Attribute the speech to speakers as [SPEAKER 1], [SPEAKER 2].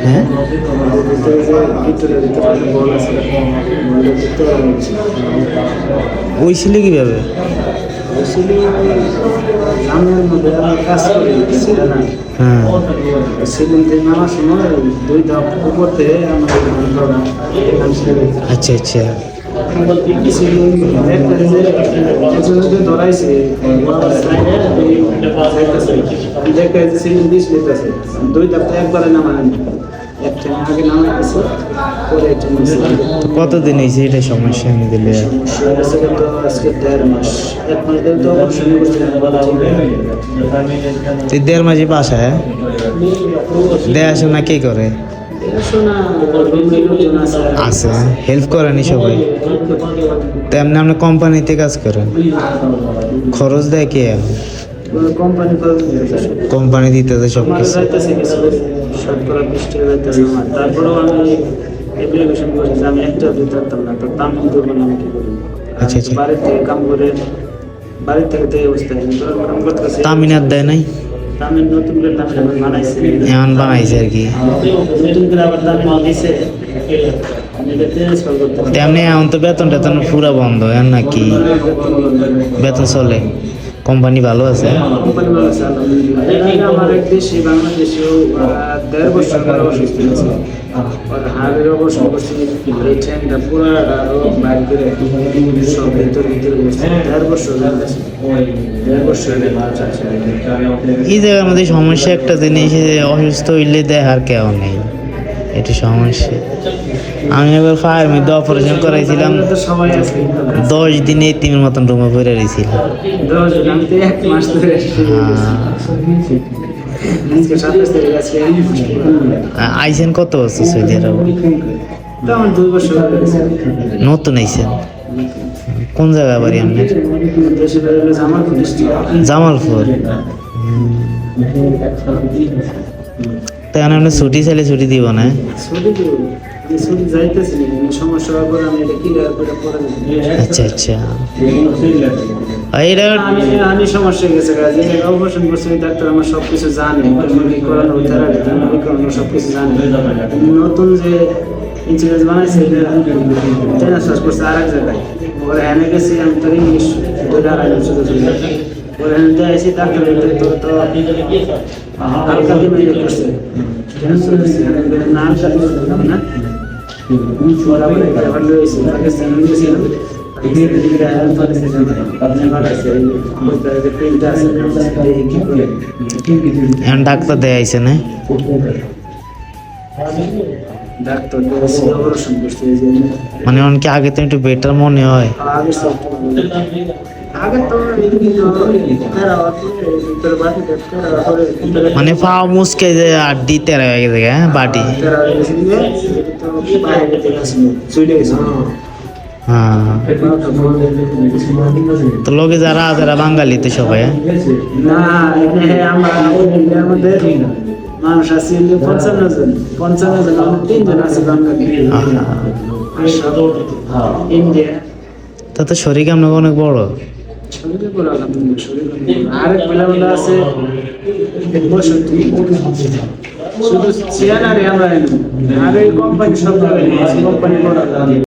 [SPEAKER 1] হ্যাঁ, ওই ছিল কিভাবে? হ্যাঁ, আচ্ছা আচ্ছা। কতদিন হয়েছে এটা সমস্যা আমি দিলে? তুই 1.5 মাসে বাসায় দেখাশোনা কে করে? আছে, হেল্প করেনি সবাই? তেমনি আপনি কোম্পানিতে কাজ করেন, খরচ দেয় কে? কোম্পানি দিতেছে সব কিছু। আচ্ছা আচ্ছা, তামিনার দেয় নাই? এমন বানাইছে আর কি। তেমনি এখন তো বেতন টেতন পুরা বন্ধ এর নাকি? বেতন চলে? কোম্পানি ভালো আছে? এই জায়গার মধ্যে সমস্যা একটা জিনিস, অসুস্থ হইলে দেখার কেউ নেই, এটা সমস্যা। আমি একবার ফায়ার মধ্যে অপারেশন করাইছিলাম, 10 দিনে তিনের মতন রুমে পড়ে রয়েছিলাম। আইসেন কত বছর সৌদি আরব? নতুন আইসেন? কোন জায়গা বাড়ি আপনার? জামালপুর। তাই আপনি ছুটি চাইলে ছুটি দিব না? আচ্ছা আচ্ছা,
[SPEAKER 2] আমি সমস্যা গেছে অপারেশন করছি, ডাক্তার আমার সবকিছু জানে, সবকিছু জানে। নতুন যে ইন্স্যুরেন্স বানাইছে ট্রান্সফার করছে আর এক জায়গায়, ওরা এনে গেছি আমি তো ইংলিশ ওরা এনে দিয়েছি, ডাক্তার তো হালকা দিয়ে করছে না, না
[SPEAKER 1] এখন ডাক্তার দেয়া আইছে না? মানে অনেকে আগে তো একটু বেটার মনে হয়। মানে পাও মুসকে যে আড্ডি তেরা হয়ে গেছে, হ্যাঁ বাটি। হ্যাঁ, তো লোকে যারা যারা বাঙালি তো সবাই
[SPEAKER 2] মানুষ আছে 55 জন, 55 জন 3 জন আছে বাঙালি। ইন্ডিয়া
[SPEAKER 1] তা তো শরীর কেমন অনেক বড়।
[SPEAKER 2] আরেক মেলা আছে শুধু চেয়ার আর আমরা আর এই কোম্পানি সব কোম্পানি